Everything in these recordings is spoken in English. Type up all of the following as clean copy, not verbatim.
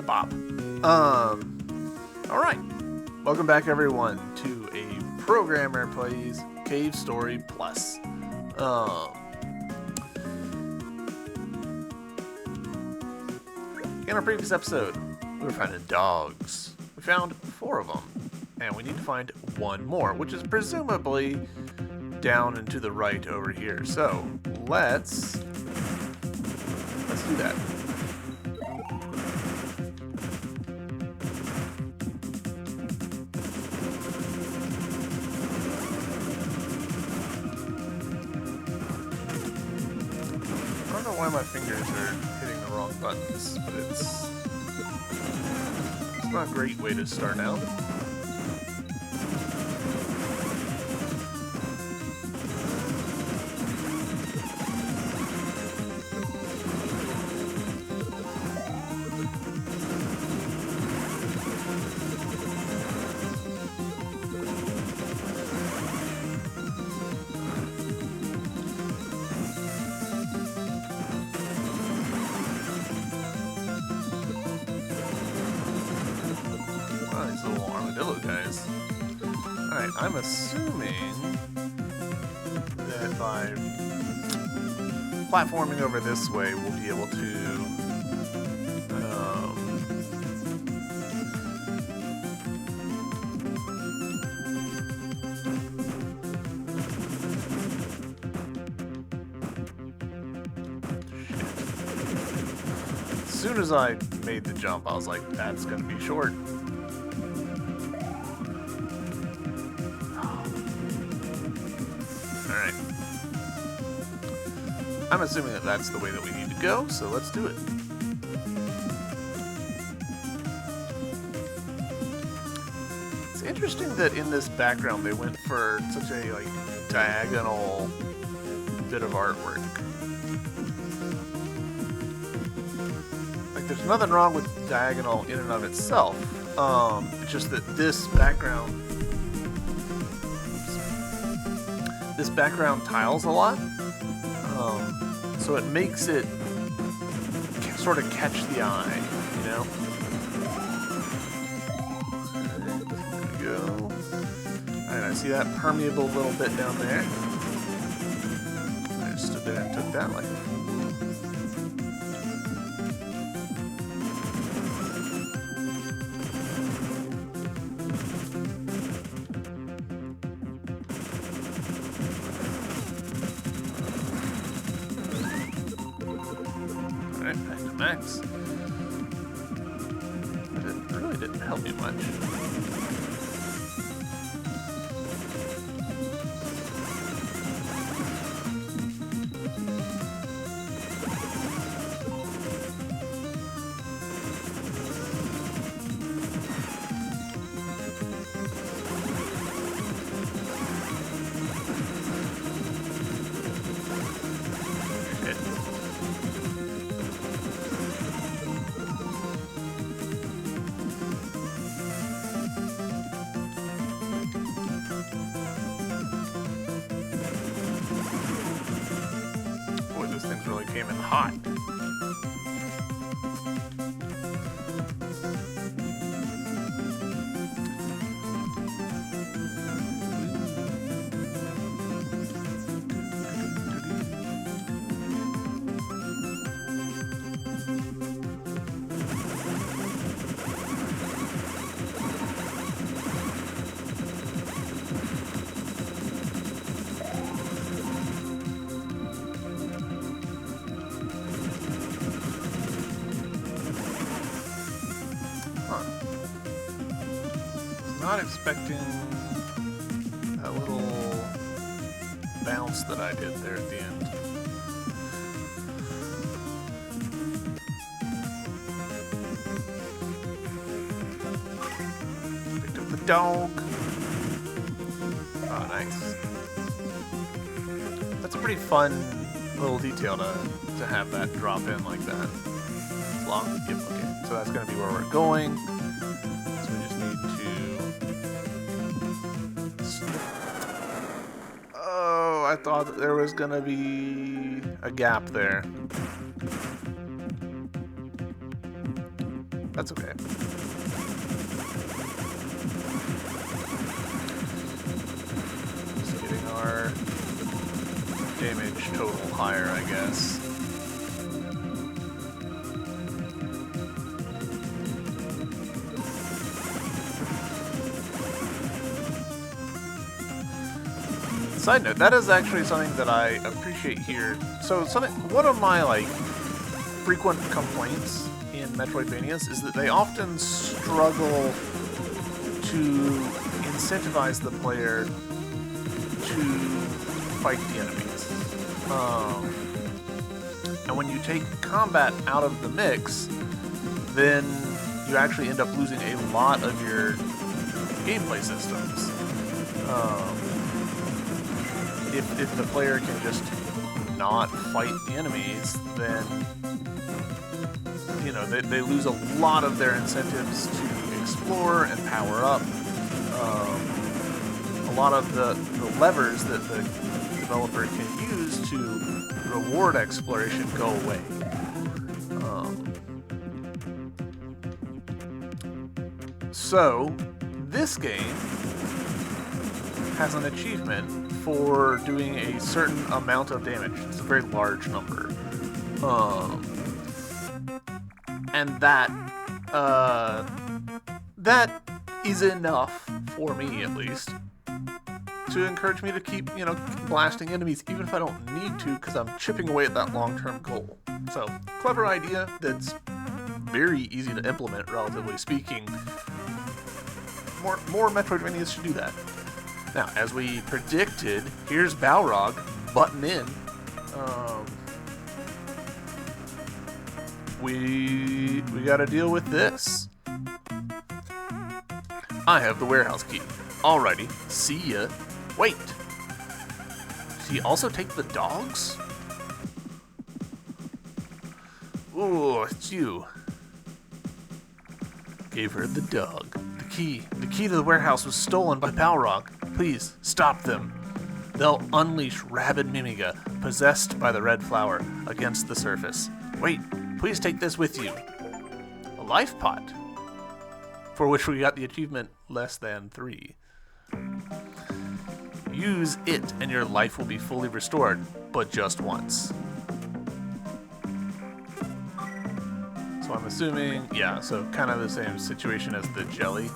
bop. Alright. Welcome back, everyone, to a Programmer Plays Cave Story Plus. In our previous episode, we were finding dogs. We found 4 of them, and we need to find 1 more, which is presumably down and to the right over here. So, let's do that. I don't know why my fingers are hitting the wrong buttons, but it's not a great way to start out. These little armadillo guys. Alright, I'm assuming that by platforming over this way, we'll be able to as soon as I made the jump, I was like, that's gonna be short. Alright. I'm assuming that that's the way that we need to go, so let's do it. It's interesting that in this background they went for such a diagonal bit of artwork. Like, there's nothing wrong with diagonal in and of itself. It's just that this background tiles a lot, so it makes it sort of catch the eye, you know? There we go. Alright, I see that permeable little bit down there. I just stood there and took that like a fool. Alright, back to max. But it really didn't help me much. Boy, this thing really came in hot. Not expecting that little bounce that I did there at the end. Picked up the dog. Oh, nice. That's a pretty fun little detail to have that drop in like that. Long. Yep, okay. So that's going to be where we're going. So we just need to... Oh, I thought that there was going to be a gap there. That's okay. Just getting our damage total higher, I guess. Side note, that is actually something that I appreciate here. So one of my like frequent complaints in Metroidvanias is that they often struggle to incentivize the player to fight the enemies. And when you take combat out of the mix, then you actually end up losing a lot of your gameplay systems. If the player can just not fight the enemies, then you know they lose a lot of their incentives to explore and power up. A lot of the levers that the developer can use to reward exploration go away. So this game has an achievement for doing a certain amount of damage. It's a very large number. And that is enough, for me at least, to encourage me to keep, blasting enemies even if I don't need to, because I'm chipping away at that long-term goal. So, clever idea that's very easy to implement, relatively speaking. More Metroidvanias should do that. Now, as we predicted, here's Balrog butting in. We gotta deal with this. I have the warehouse key. Alrighty, see ya. Wait. Did he also take the dogs? Ooh, it's you. Gave her the dog. The key to the warehouse was stolen by Balrog. Please, stop them. They'll unleash Rabid Mimiga, possessed by the red flower, against the surface. Wait, please take this with you. A life pot, for which we got the achievement less than 3. Use it and your life will be fully restored, but just once. So I'm assuming, yeah, so kind of the same situation as the jelly.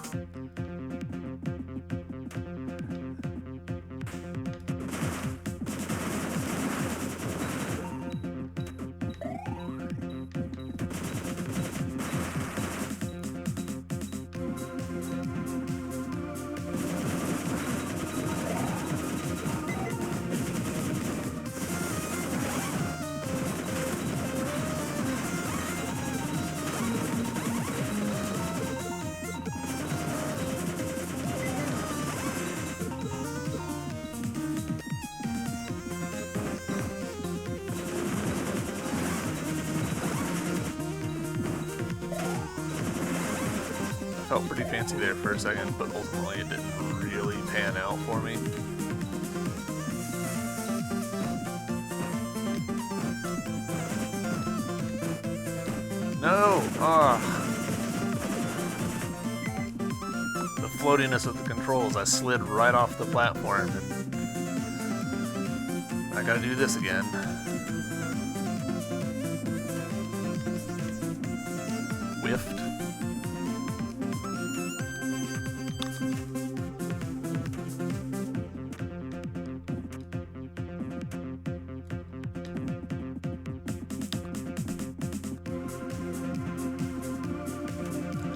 Felt pretty fancy there for a second, but ultimately it didn't really pan out for me. No! The floatiness of the controls, I slid right off the platform, and I gotta do this again. Whiffed.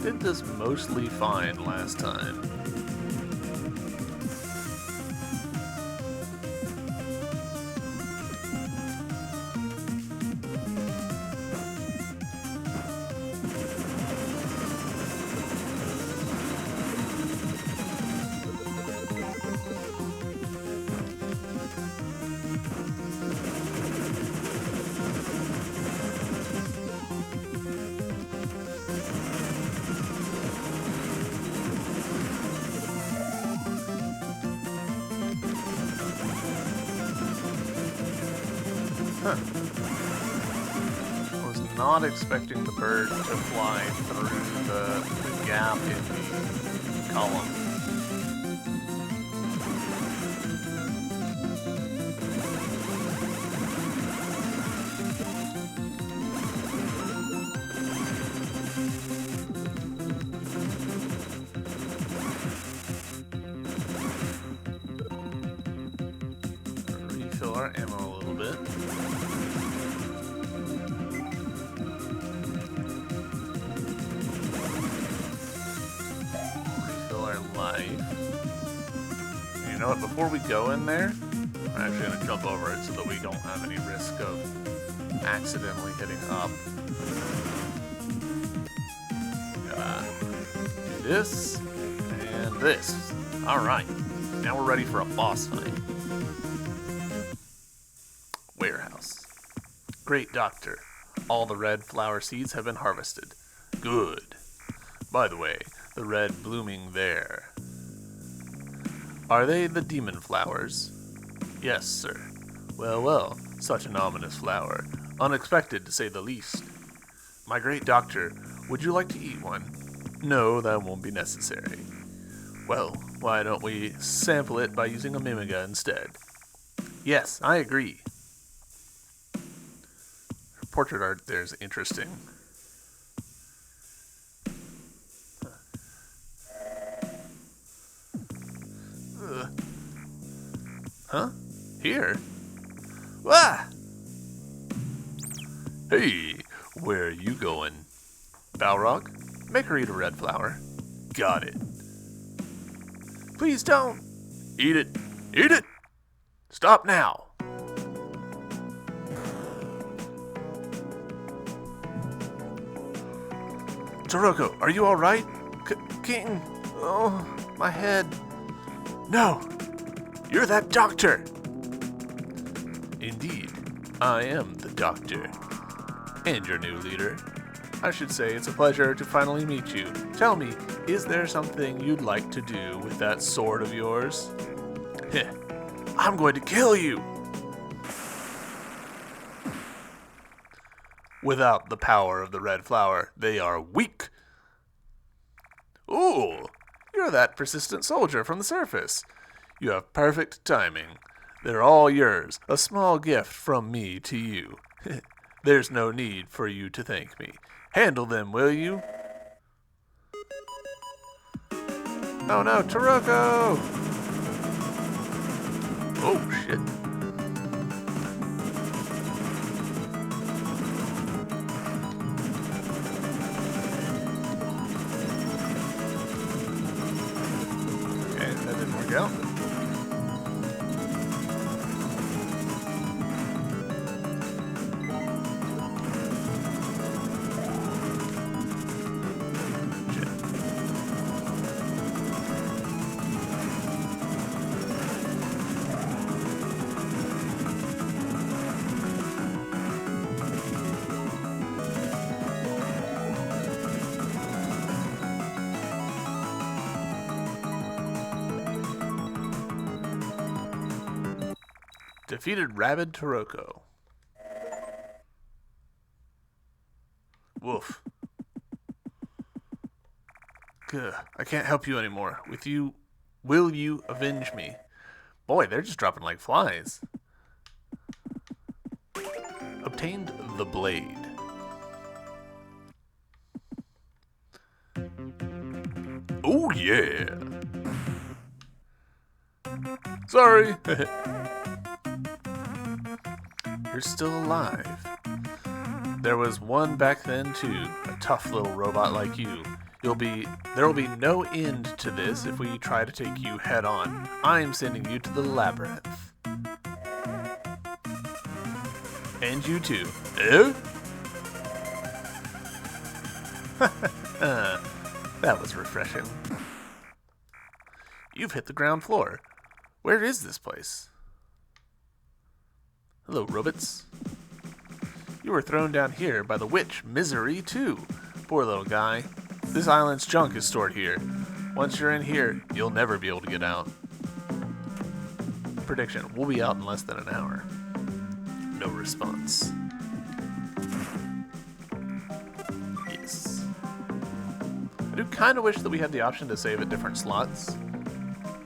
Did this mostly fine last time. Huh. I was not expecting the bird to fly through the gap in the column. Refill our ammo a little bit. Life. And you know what? Before we go in there, I'm actually going to jump over it so that we don't have any risk of accidentally hitting up. Do this and this. Alright. Now we're ready for a boss fight. Warehouse. Great Doctor. All the red flower seeds have been harvested. Good. By the way, the red blooming there. Are they the demon flowers? Yes, sir. Well, well, such an ominous flower. Unexpected, to say the least. My great doctor, would you like to eat one? No, that won't be necessary. Well, why don't we sample it by using a Mimiga instead? Yes, I agree. Portrait art there is interesting. Huh? Here? Wah! Hey, where are you going? Balrog, make her eat a red flower. Got it. Please don't! Eat it! Eat it! Stop now! Toroko, are you alright? King! Oh, my head. No! You're that doctor! Indeed, I am the doctor. And your new leader. I should say it's a pleasure to finally meet you. Tell me, is there something you'd like to do with that sword of yours? Heh, I'm going to kill you! Without the power of the red flower, they are weak. Ooh, you're that persistent soldier from the surface. You have perfect timing. They're all yours, a small gift from me to you. There's no need for you to thank me. Handle them, will you? Oh no, Toroko! Oh shit. Okay, that didn't work out. Defeated Rabid Toroko. Woof. Gah, I can't help you anymore. With you, will you avenge me? Boy, they're just dropping like flies. Obtained the blade. Oh yeah. Sorry. You're still alive. There was one back then too, a tough little robot like you. There will be no end to this if we try to take you head on. I'm sending you to the labyrinth. And you too. Eh? That was refreshing. You've hit the ground floor. Where is this place? Hello, robots. You were thrown down here by the witch, Misery, too. Poor little guy. This island's junk is stored here. Once you're in here, you'll never be able to get out. Prediction, we'll be out in less than an hour. No response. I do kind of wish that we had the option to save at different slots.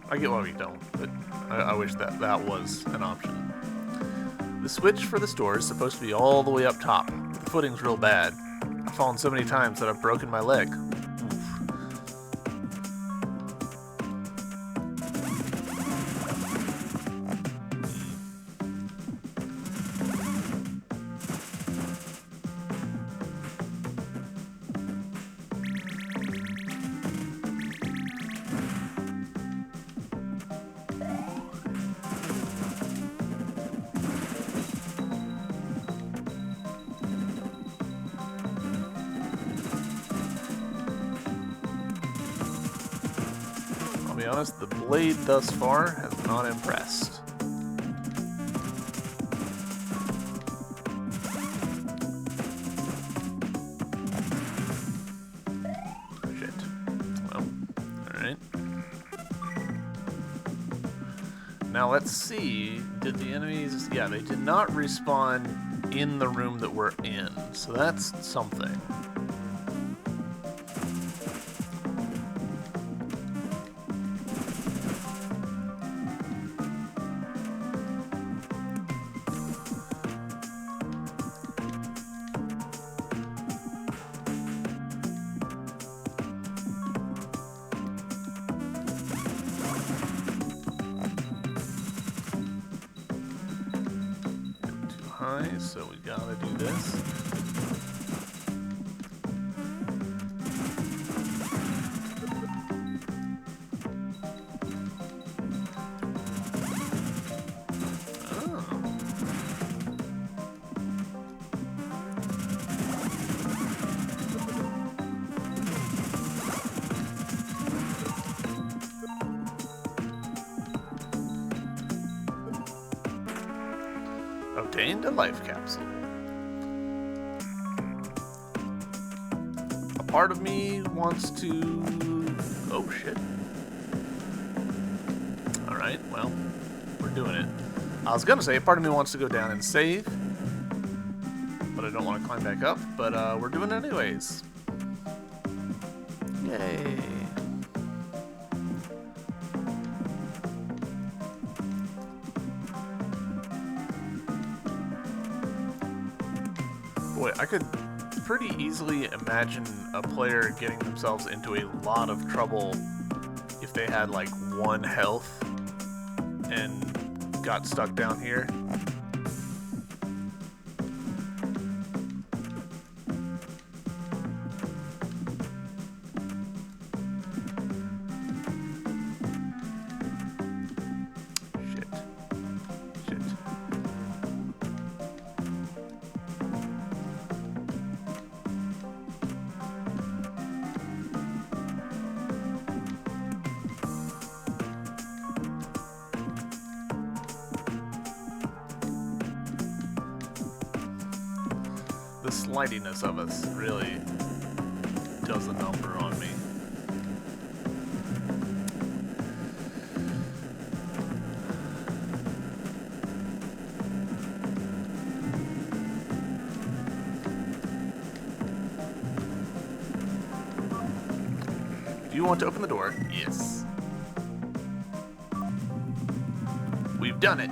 I get why we don't, but I wish that that was an option. The switch for the store is supposed to be all the way up top. The footing's real bad. I've fallen so many times that I've broken my leg. I'll be honest, the blade thus far has not impressed. Shit. Well, alright. Now let's see, did the enemies... Yeah, they did not respawn in the room that we're in, so that's something. So we gotta do this. Obtained a life capsule. A part of me wants to... Oh, shit. Alright, well, we're doing it. I was gonna say, a part of me wants to go down and save, but I don't want to climb back up, but we're doing it anyways. Yay. Boy, I could pretty easily imagine a player getting themselves into a lot of trouble if they had like 1 health and got stuck down here. The slidiness of us really does a number on me. Do you want to open the door? Yes. We've done it.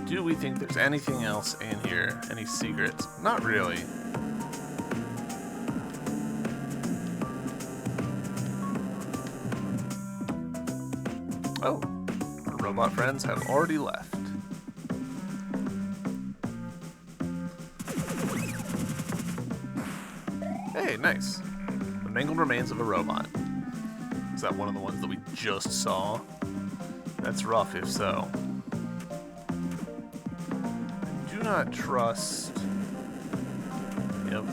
Do we think there's anything else in here? Any secrets? Not really. Oh, our robot friends have already left. Hey, nice. The mangled remains of a robot. Is that one of the ones that we just saw? That's rough if so. Do not trust. Yep.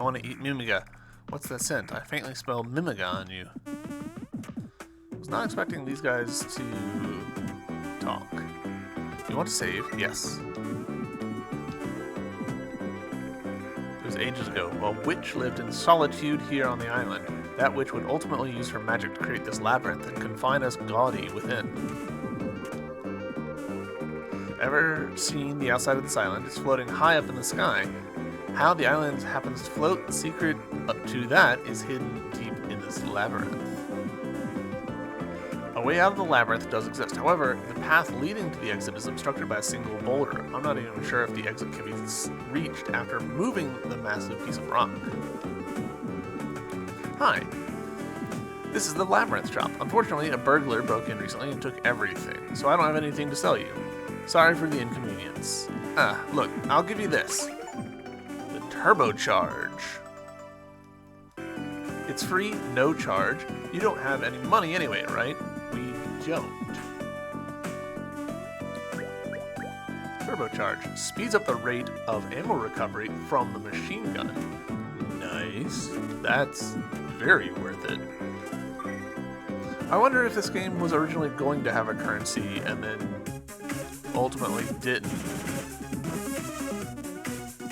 I want to eat Mimiga. What's that scent? I faintly smell Mimiga on you. I was not expecting these guys to talk. You want to save? Yes. It was ages ago. A witch lived in solitude here on the island. That witch would ultimately use her magic to create this labyrinth and confine us gaudy within. Ever seen the outside of this island? It's floating high up in the sky. How the island happens to float, the secret up to that is hidden deep in this labyrinth. A way out of the labyrinth does exist. However, the path leading to the exit is obstructed by a single boulder. I'm not even sure if the exit can be reached after moving the massive piece of rock. Hi. This is the labyrinth shop. Unfortunately, a burglar broke in recently and took everything, so I don't have anything to sell you. Sorry for the inconvenience. Look, I'll give you this. The Turbocharge. It's free, no charge. You don't have any money anyway, right? We don't. Turbocharge speeds up the rate of ammo recovery from the machine gun. Nice. That's very worth it. I wonder if this game was originally going to have a currency and then ultimately didn't.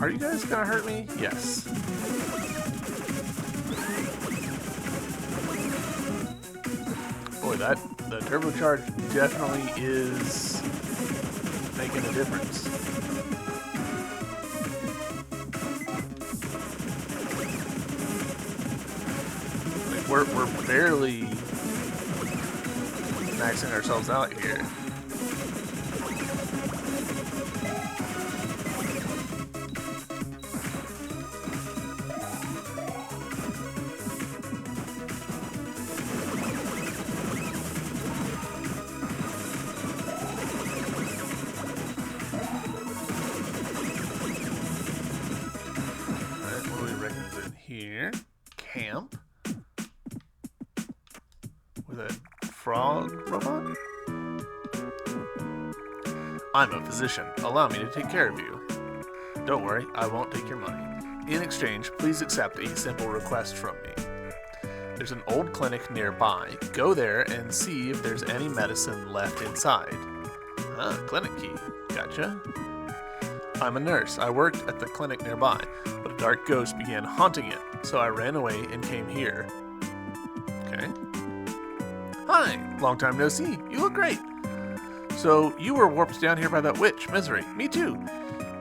Are you guys gonna hurt me? Yes. Boy, the turbocharge definitely is making a difference. Like we're barely maxing ourselves out here. Here, camp with a frog robot. I'm a physician. Allow me to take care of you. Don't worry, I won't take your money. In exchange, please accept a simple request from me. There's an old clinic nearby. Go there and see if there's any medicine left inside. Clinic key. Gotcha. I'm a nurse. I worked at the clinic nearby, but a dark ghost began haunting it, so I ran away and came here. Okay. Hi! Long time no see. You look great. So, you were warped down here by that witch, Misery. Me too.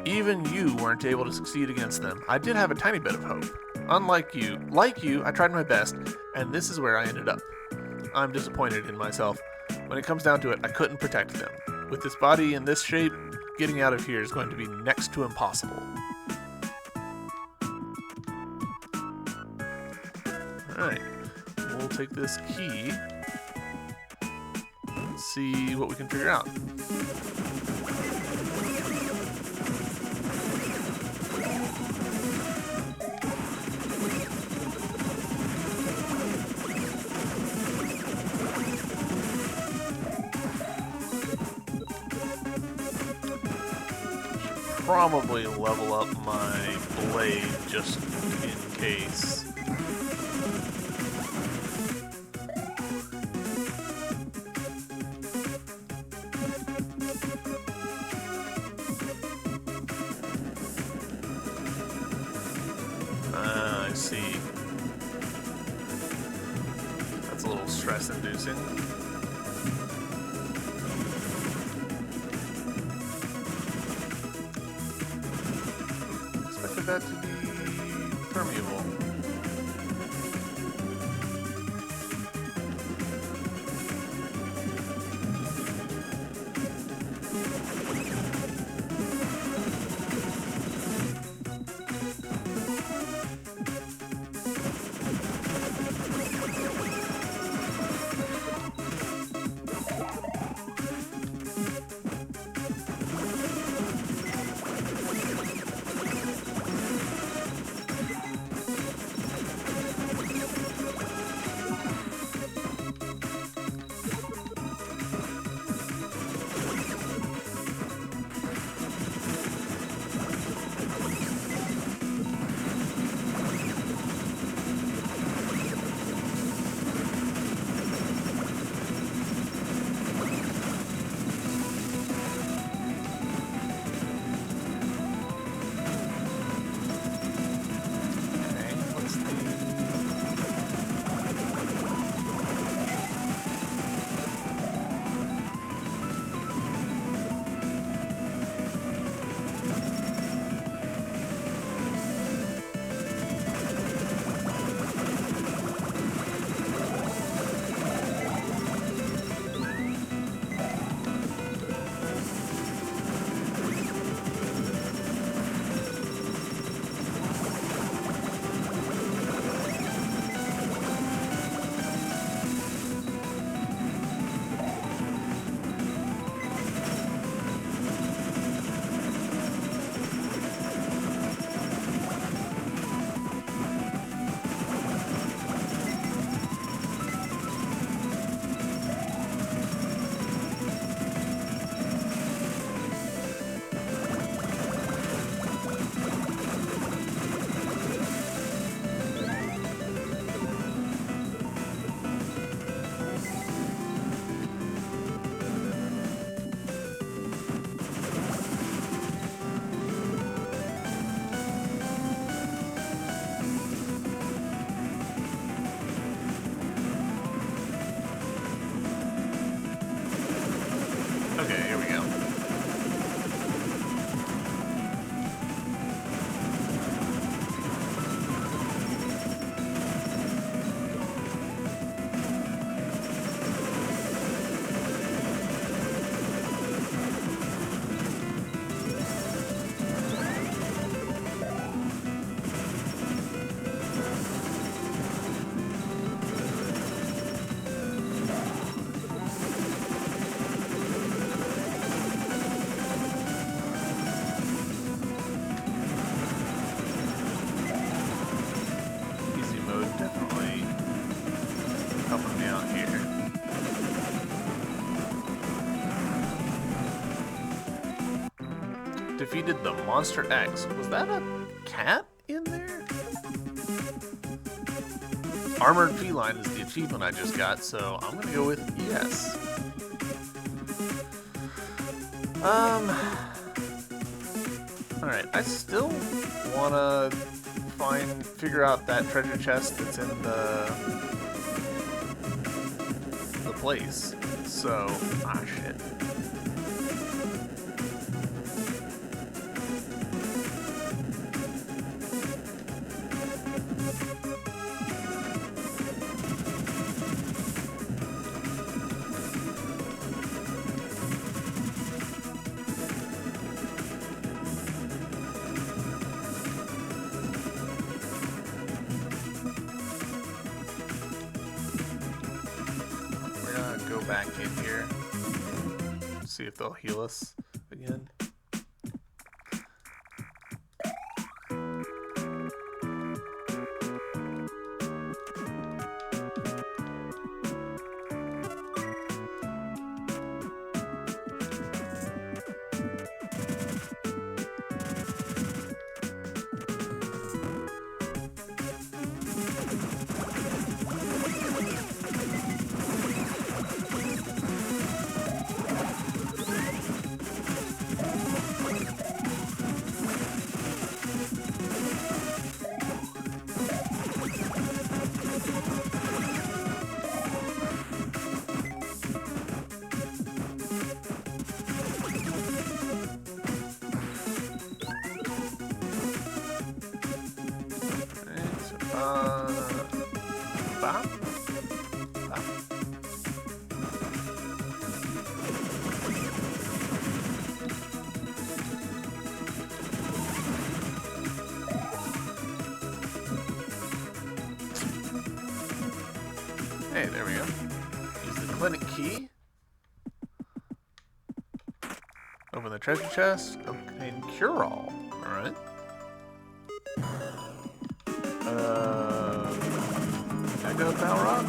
Even you weren't able to succeed against them. I did have a tiny bit of hope. Unlike you, I tried my best, and this is where I ended up. I'm disappointed in myself. When it comes down to it, I couldn't protect them. With this body in this shape, getting out of here is going to be next to impossible. Alright, we'll take this key and see what we can figure out. Probably level up my blade just in case. I see. That's a little stress-inducing. That to be permeable. we go. Defeated the Monster X. Was that a cat in there? Armored Feline is the achievement I just got, so I'm gonna go with yes. Alright, I still wanna figure out that treasure chest that's in the place. So, shit. Back in here, see if they'll heal us again. Hey, there we go. Use the clinic key. Open the treasure chest. Obtain cure-all. Alright. Can I go with Balrog?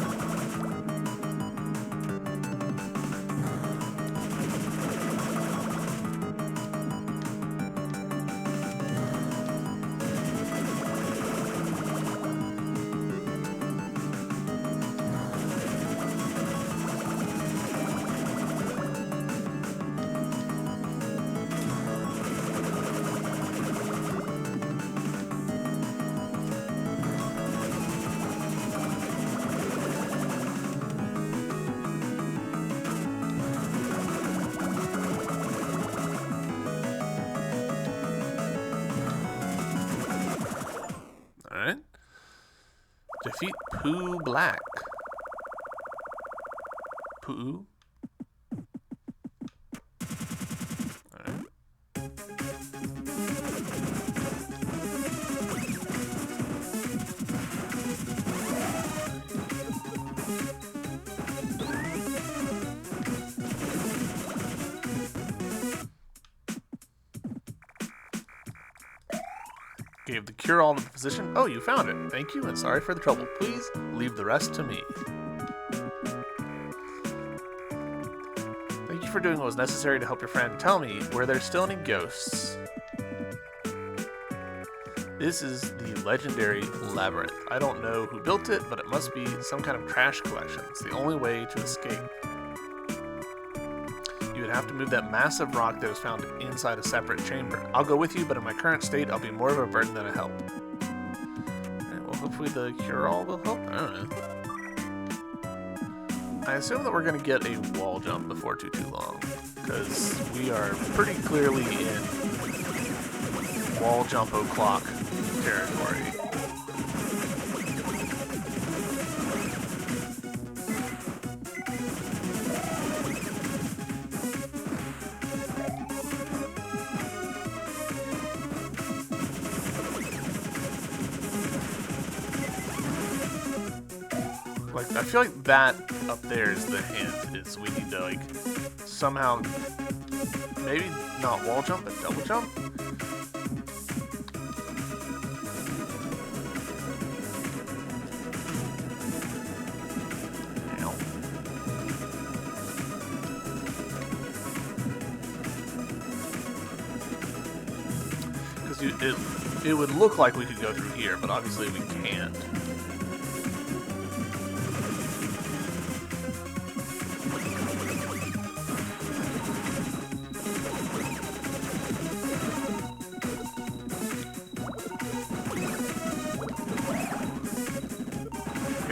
Alright. Defeat Pooh Black. Pooh? Alright. Gave the cure-all to the physician. Oh, you found it. Thank you and sorry for the trouble. Please leave the rest to me. Thank you for doing what was necessary to help your friend. Tell me, were there still any ghosts? This is the legendary labyrinth. I don't know who built it, but it must be some kind of trash collection. It's the only way to escape. You would have to move that massive rock that was found inside a separate chamber. I'll go with you, but in my current state, I'll be more of a burden than a help. Alright, well, hopefully the cure-all will help. I don't know. I assume that we're going to get a wall jump before too long, because we are pretty clearly in wall jump o'clock territory. Like, I feel like that up there is the hint, is we need to, like, somehow, maybe not wall jump, but double jump? Ow. Because it would look like we could go through here, but obviously we can't.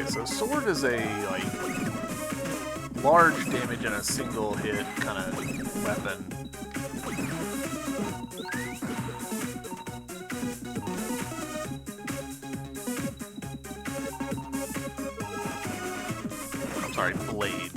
So sword is a, like, large damage in a single hit kind of weapon. I'm sorry, blade.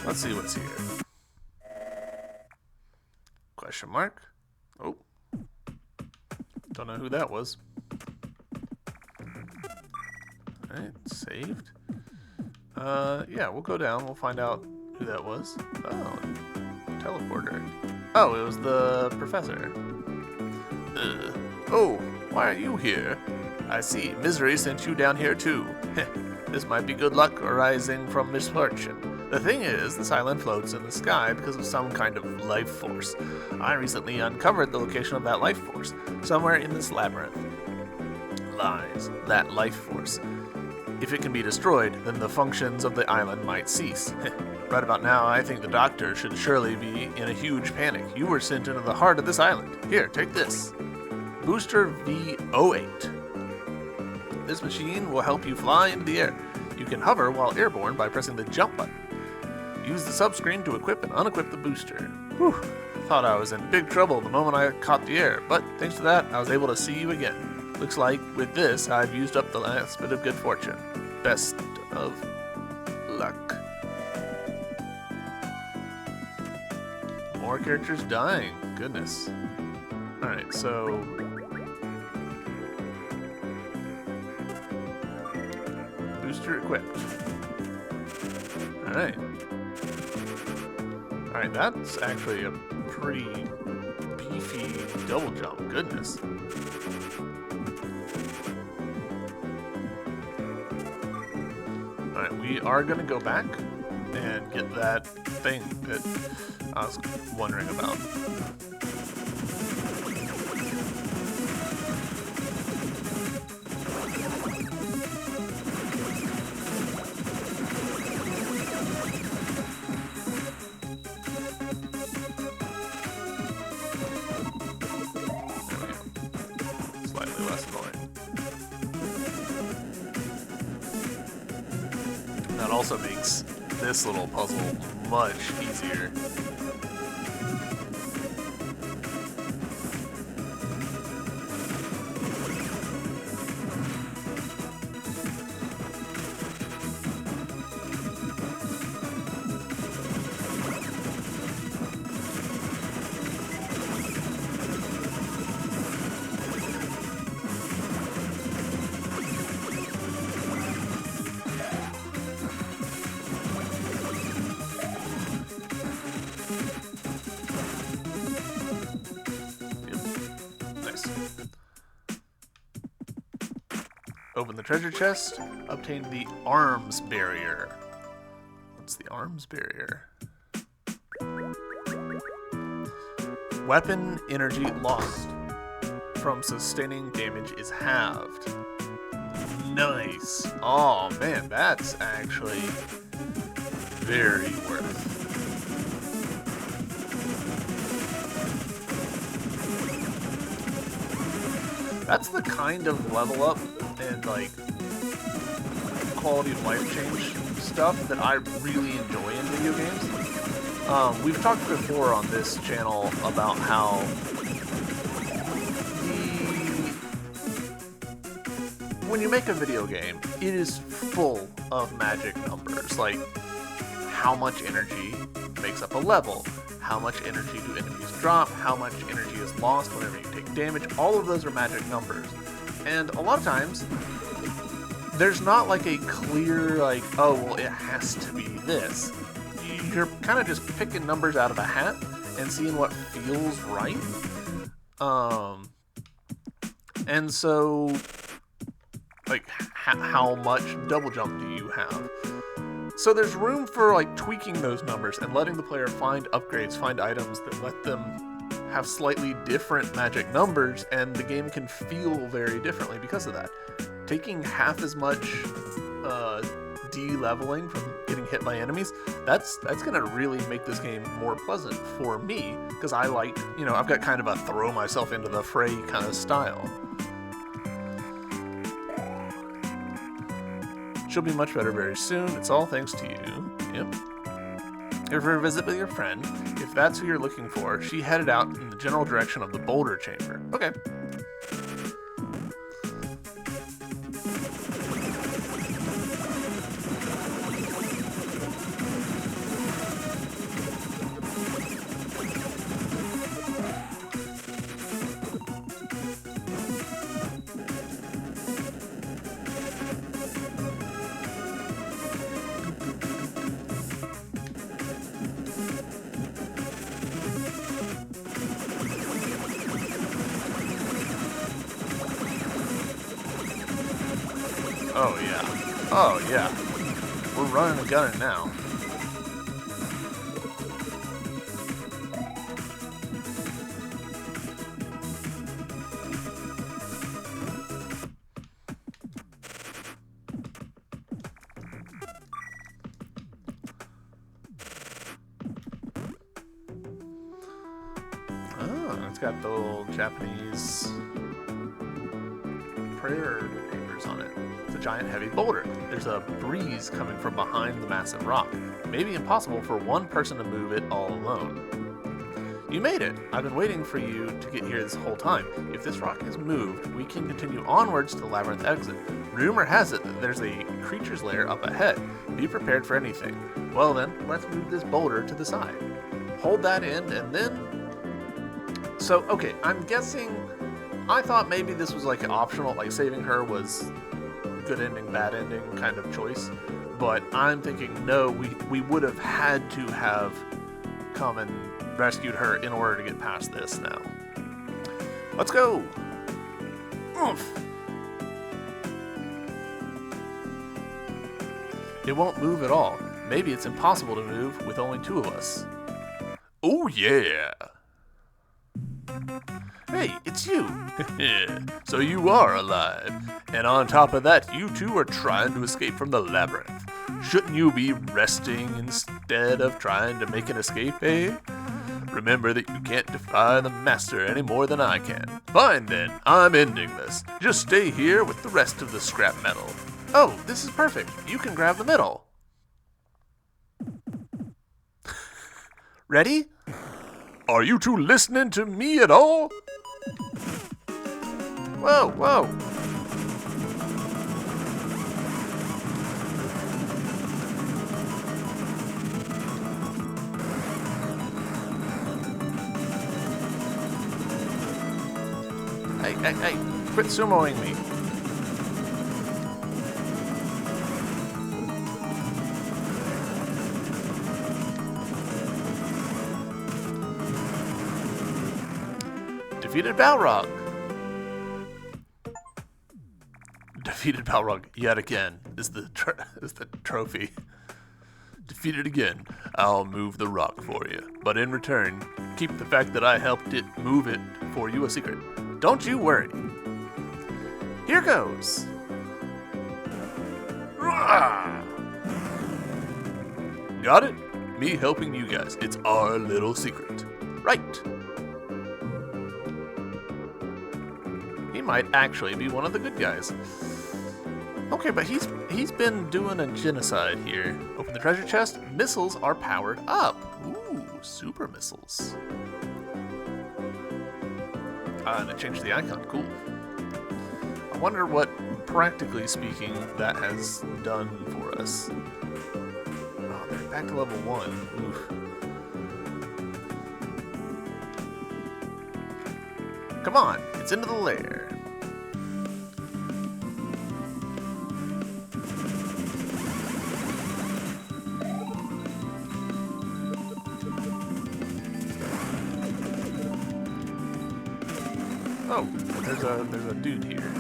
Let's see what's here. Question mark? Oh. Don't know who that was. Alright, saved. Yeah, we'll go down. We'll find out who that was. Oh, teleporter. Oh, it was the professor. Oh, why are you here? I see. Misery sent you down here too. This might be good luck arising from misfortune. The thing is, this island floats in the sky because of some kind of life force. I recently uncovered the location of that life force. Somewhere in this labyrinth lies that life force. If it can be destroyed, then the functions of the island might cease. Right about now, I think the doctor should surely be in a huge panic. You were sent into the heart of this island. Here, take this. Booster V08. This machine will help you fly into the air. You can hover while airborne by pressing the jump button. Use the subscreen to equip and unequip the booster. Whew. Thought I was in big trouble the moment I caught the air, but thanks to that, I was able to see you again. Looks like with this, I've used up the last bit of good fortune. Best of luck. More characters dying. Goodness. Alright, so booster equipped. Alright. Alright, that's actually a pretty beefy double jump. Goodness. Alright, we are going to go back and get that thing that I was wondering about. That also makes this little puzzle much easier. Open the treasure chest, obtain the arms barrier. What's the arms barrier? Weapon energy lost from sustaining damage is halved. Nice. Oh man, that's actually very worth That's the kind of level up and like quality of life change stuff that I really enjoy in video games. We've talked before on this channel about how when you make a video game, it is full of magic numbers, like how much energy makes up a level, how much energy do enemies drop, how much energy is lost whenever you take damage. All of those are magic numbers. And a lot of times, there's not like a clear, like, oh, well, it has to be this. You're kind of just picking numbers out of a hat and seeing what feels right. And so, like, how much double jump do you have? So there's room for, like, tweaking those numbers and letting the player find upgrades, find items that let them have slightly different magic numbers, and the game can feel very differently because of that. Taking half as much de-leveling from getting hit by enemies, that's gonna really make this game more pleasant for me, because I like, you know, I've got kind of a throw myself into the fray kind of style. She'll be much better very soon. It's all thanks to you. Yep. If you're a visit with your friend, if that's who you're looking for, she headed out in the general direction of the Boulder Chamber. Okay. Oh yeah. Oh yeah. We're running and gunning now. Oh, it's got the little Japanese prayer papers on it. It's a giant heavy boulder. There's a breeze coming from behind the massive rock. It may be impossible for one person to move it all alone. You made it! I've been waiting for you to get here this whole time. If this rock is moved, we can continue onwards to the labyrinth exit. Rumor has it that there's a creature's lair up ahead. Be prepared for anything. Well then, let's move this boulder to the side. Hold that in and then... So, okay, I'm guessing... I thought maybe this was like an optional, like saving her was good ending, bad ending kind of choice. But I'm thinking, no, we would have had to have come and rescued her in order to get past this now. Let's go! Oof! It won't move at all. Maybe it's impossible to move with only two of us. Oh yeah! Hey, it's you! So you are alive. And on top of that, you two are trying to escape from the labyrinth. Shouldn't you be resting instead of trying to make an escape, eh? Remember that you can't defy the master any more than I can. Fine then, I'm ending this. Just stay here with the rest of the scrap metal. Oh, this is perfect. You can grab the middle. Ready? Are you two listening to me at all? Whoa, whoa. Hey, quit sumoing me. Defeated Balrog. Defeated Balrog yet again is the trophy. Defeated again. I'll move the rock for you, but in return, keep the fact that I helped it move it for you a secret. Don't you worry. Here goes. Got it? Me helping you guys. It's our little secret. Right. He might actually be one of the good guys. Okay, but he's been doing a genocide here. Open the treasure chest. Missiles are powered up. Ooh, super missiles. And it changed the icon. Cool. I wonder what, practically speaking, that has done for us. Oh, they're back to level 1. Oof. Come on, it's into the lair. Oh, there's a dude here.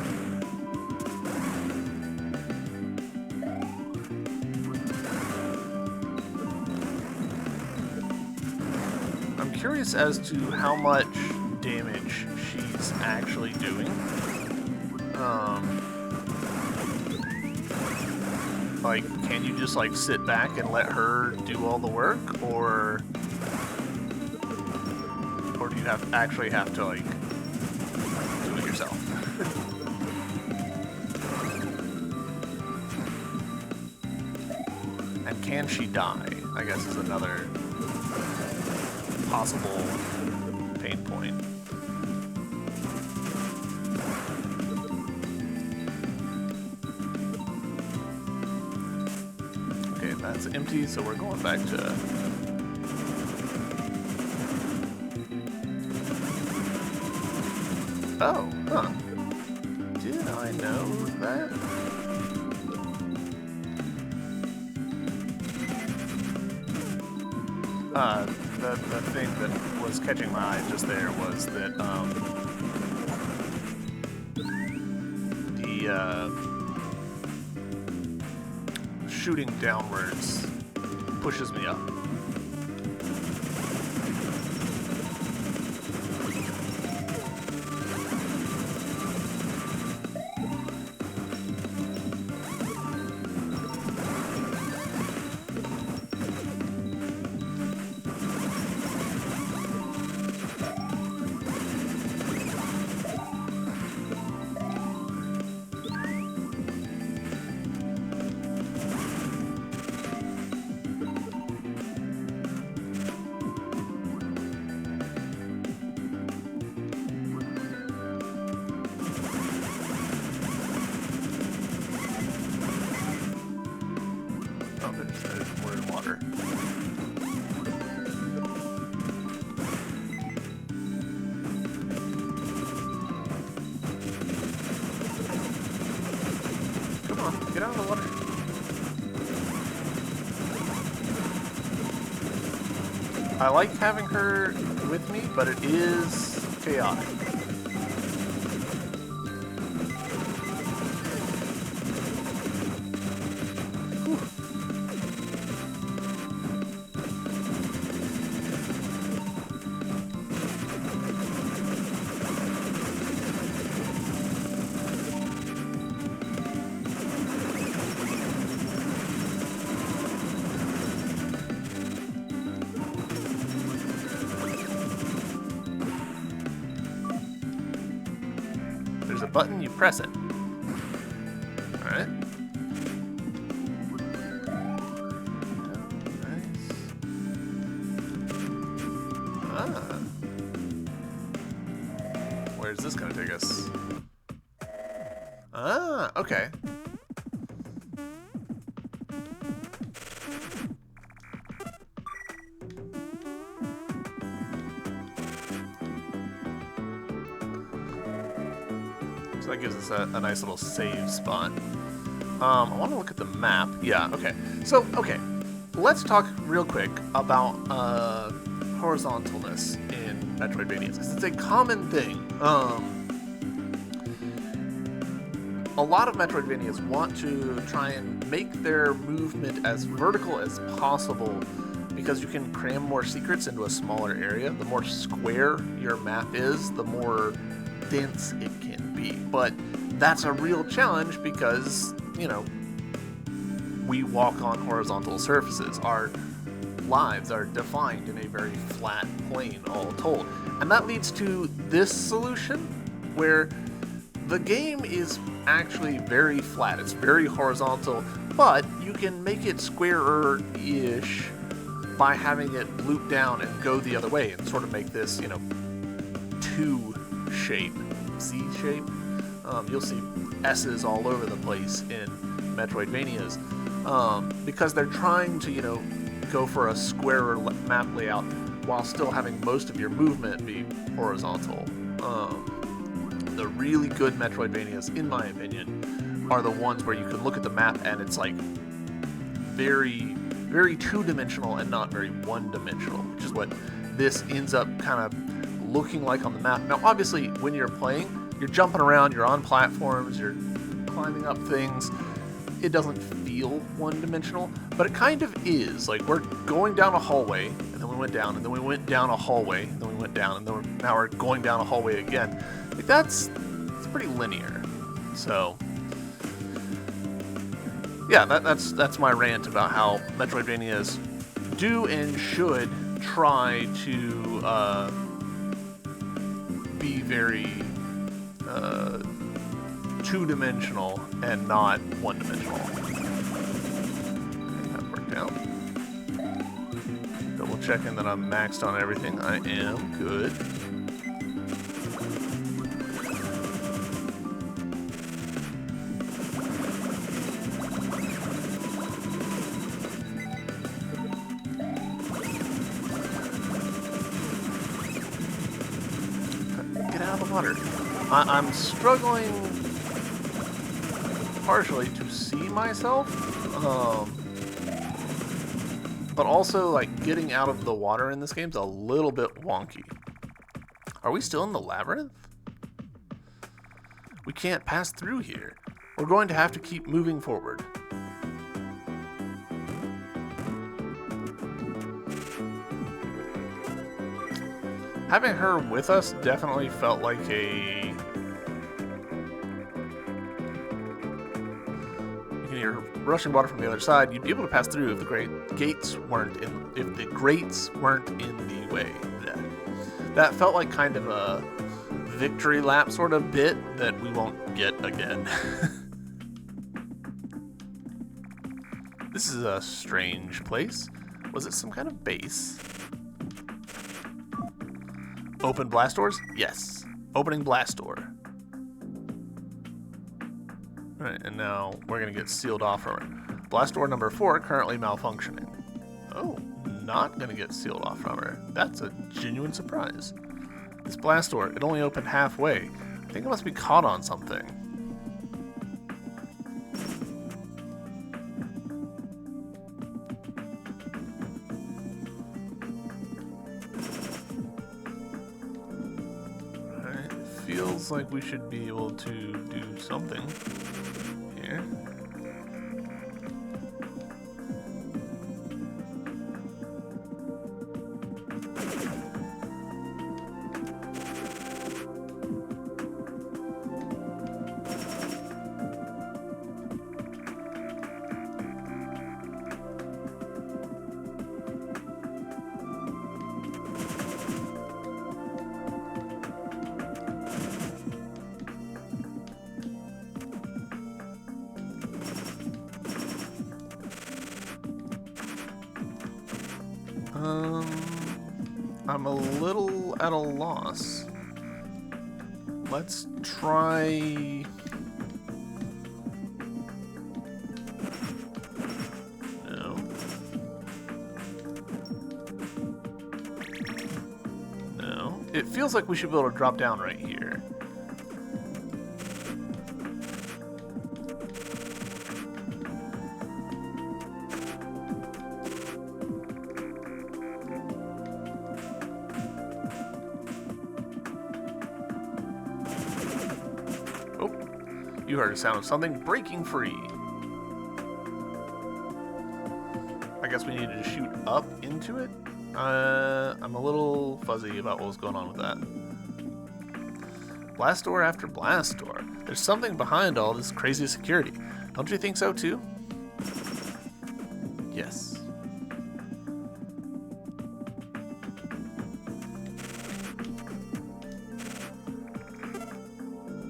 I'm curious as to how much damage she's actually doing. Like, can you just like sit back and let her do all the work, or do you actually have to like do it yourself? And can she die? I guess is another possible pain point. Okay, that's empty, so we're going back to... Oh, huh. Did I know that? The thing that was catching my eye just there was that, shooting downwards pushes me up. Get out of the water. I like having her with me, but it is chaotic. There's a button, you press it. Alright. Nice. Ah. Where's this gonna take us? Ah, okay. So that gives us a nice little save spot. I want to look at the map. Yeah, okay. So, okay. Let's talk real quick about horizontalness in Metroidvanias, because it's a common thing. A lot of Metroidvanias want to try and make their movement as vertical as possible because you can cram more secrets into a smaller area. The more square your map is, the more dense it can be. But that's a real challenge because, you know, we walk on horizontal surfaces. Our lives are defined in a very flat plane, all told. And that leads to this solution where the game is actually very flat. It's very horizontal, but you can make it squarer-ish by having it loop down and go the other way and sort of make this, you know, two shape, Z shape. You'll see S's all over the place in Metroidvanias because they're trying to, you know, go for a squarer map layout while still having most of your movement be horizontal. The really good Metroidvanias, in my opinion, are the ones where you can look at the map and it's like very, very two-dimensional and not very one-dimensional, which is what this ends up kind of looking like on the map. Now, obviously, when you're playing, you're jumping around, you're on platforms, you're climbing up things. It doesn't feel one-dimensional, but it kind of is. Like, we're going down a hallway, and then we went down, and then we went down a hallway, and then we went down, and then now we're going down a hallway again. Like, it's pretty linear. So, yeah, that's my rant about how Metroidvanias do and should try to be very two-dimensional and not one-dimensional. That worked out. Double checking that I'm maxed on everything. I am good. Get out of the water. I'm struggling partially to see myself, but also like getting out of the water in this game's a little bit wonky. Are we still in the labyrinth? We can't pass through here. We're going to have to keep moving forward. Having her with us definitely felt like a... You can hear rushing water from the other side. You'd be able to pass through if the gates weren't in... If the grates weren't in the way. That felt like kind of a victory lap sort of bit that we won't get again. This is a strange place. Was it some kind of base? Open blast doors? Yes. Opening blast door. Alright, and now we're going to get sealed off from her. Blast door number 4 currently malfunctioning. Oh, not going to get sealed off from her. That's a genuine surprise. This blast door, it only opened halfway. I think it must be caught on something. Feels like we should be able to do something here. I'm a little at a loss. Let's try... No. No. It feels like we should be able to drop down right here. You heard a sound of something breaking free. I guess we needed to shoot up into it? I'm a little fuzzy about what was going on with that. Blast door after blast door. There's something behind all this crazy security. Don't you think so too? Yes.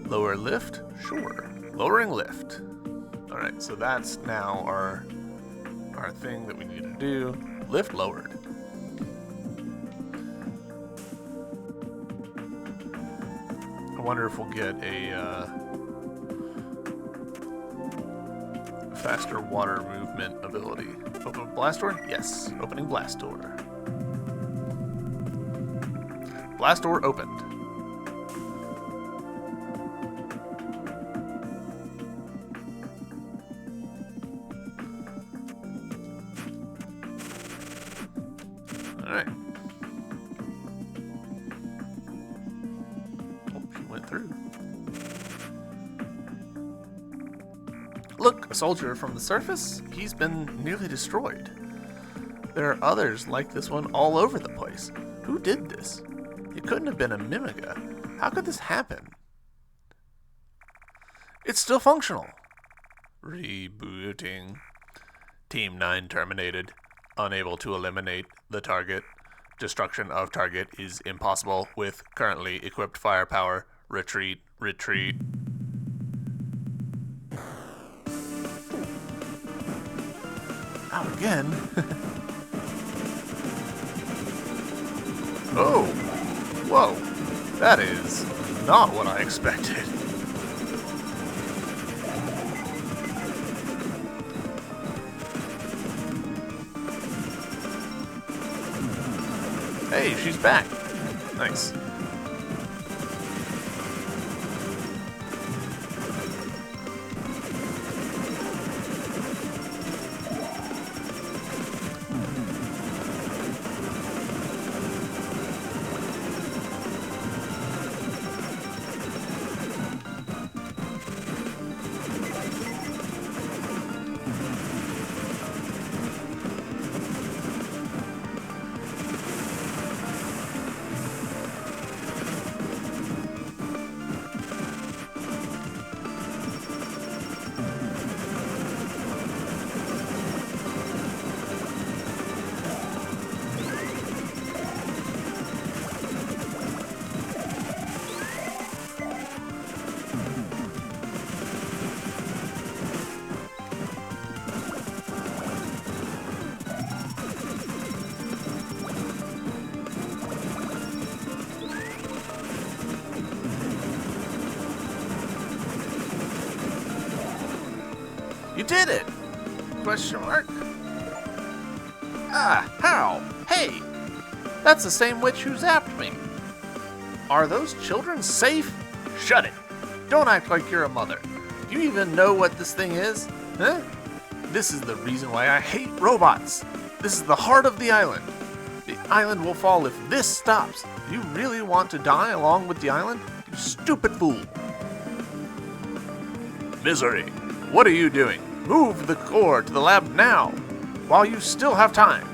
Lower lift? Sure. Lowering lift. Alright, so that's now our thing that we need to do. Lift lowered. I wonder if we'll get a faster water movement ability. Open blast door? Yes. Opening blast door. Blast door opened. Alright. Oh, she went through. Look, a soldier from the surface. He's been nearly destroyed. There are others like this one all over the place. Who did this? It couldn't have been a Mimiga. How could this happen? It's still functional. Rebooting. Team 9 terminated. Unable to eliminate the target. Destruction of target is impossible with currently equipped firepower. Retreat. Retreat. Out again? Oh! Whoa! That is not what I expected. Hey, she's back. Nice. You did it! Question mark? Ah, how? Hey! That's the same witch who zapped me. Are those children safe? Shut it! Don't act like you're a mother. Do you even know what this thing is? Huh? This is the reason why I hate robots. This is the heart of the island. The island will fall if this stops. Do you really want to die along with the island? You stupid fool. Misery, what are you doing? Move the core to the lab now, while you still have time.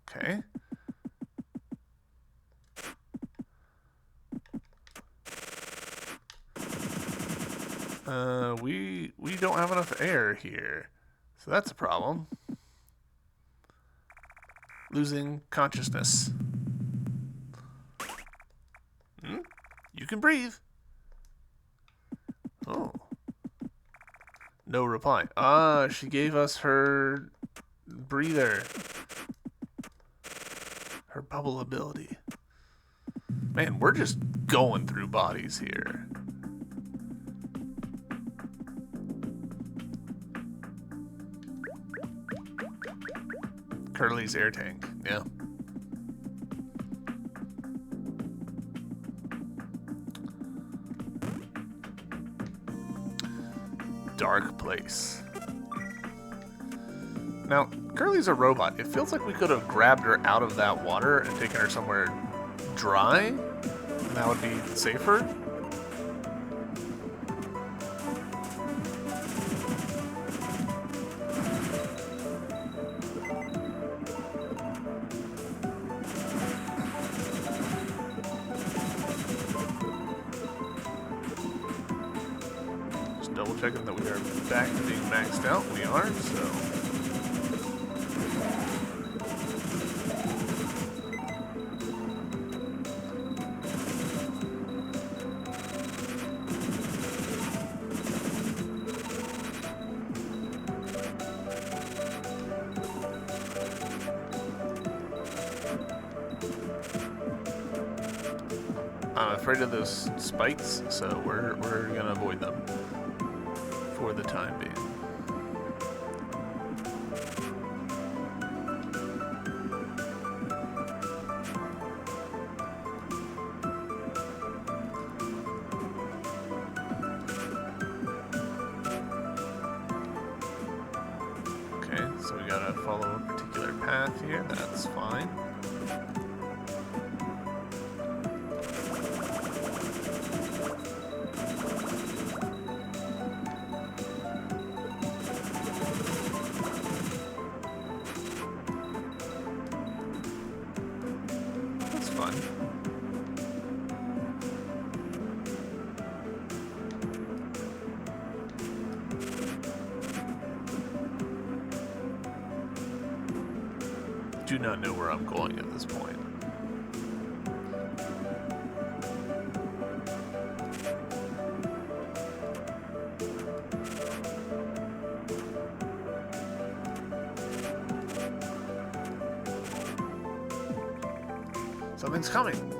Okay. We don't have enough air here, so that's a problem. Losing consciousness. You can breathe. Oh. No reply. Ah, she gave us her breather. Her bubble ability. Man, we're just going through bodies here. Curly's air tank, yeah. Dark place. Now, Curly's a robot. It feels like we could have grabbed her out of that water and taken her somewhere dry. And that would be safer. Double checking that we are back to being maxed out. We are, so I'm afraid of those spikes, so we're gonna avoid them for the time being. Okay, so we gotta follow a particular path here. That's fine. That's fun. Do not know where I'm going at this point. Something's coming.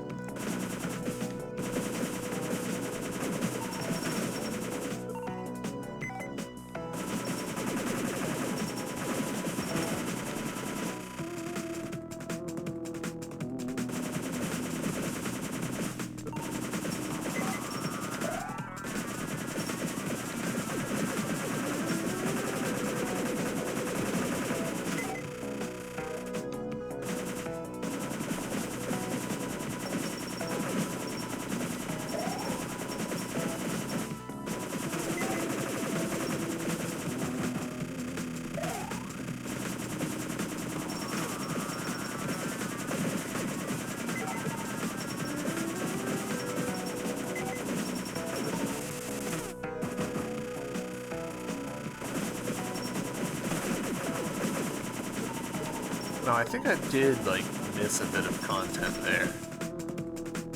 No, I think I did, like, miss a bit of content there.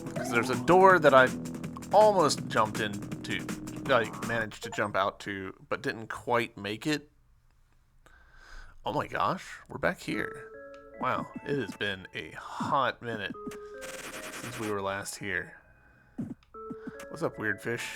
Because there's a door that I almost jumped into, like, managed to jump out to, but didn't quite make it. Oh my gosh, we're back here. Wow, it has been a hot minute since we were last here. What's up, weird fish?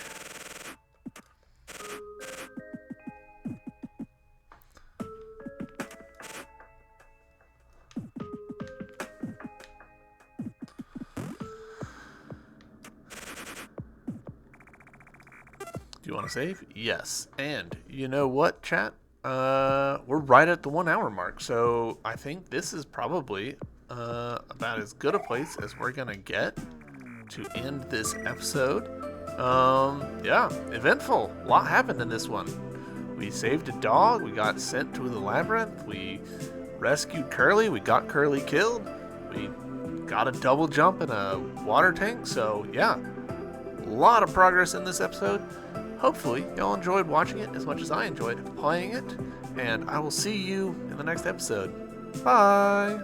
Do you want to save? Yes. And you know what, chat? We're right at the 1 hour mark, so I think this is probably about as good a place as we're gonna get to end this episode. Yeah, eventful. A lot happened in this one. We saved a dog, we got sent to the labyrinth, we rescued Curly, we got Curly killed, we got a double jump in a water tank, so yeah, a lot of progress in this episode. Hopefully, y'all enjoyed watching it as much as I enjoyed playing it, and I will see you in the next episode. Bye!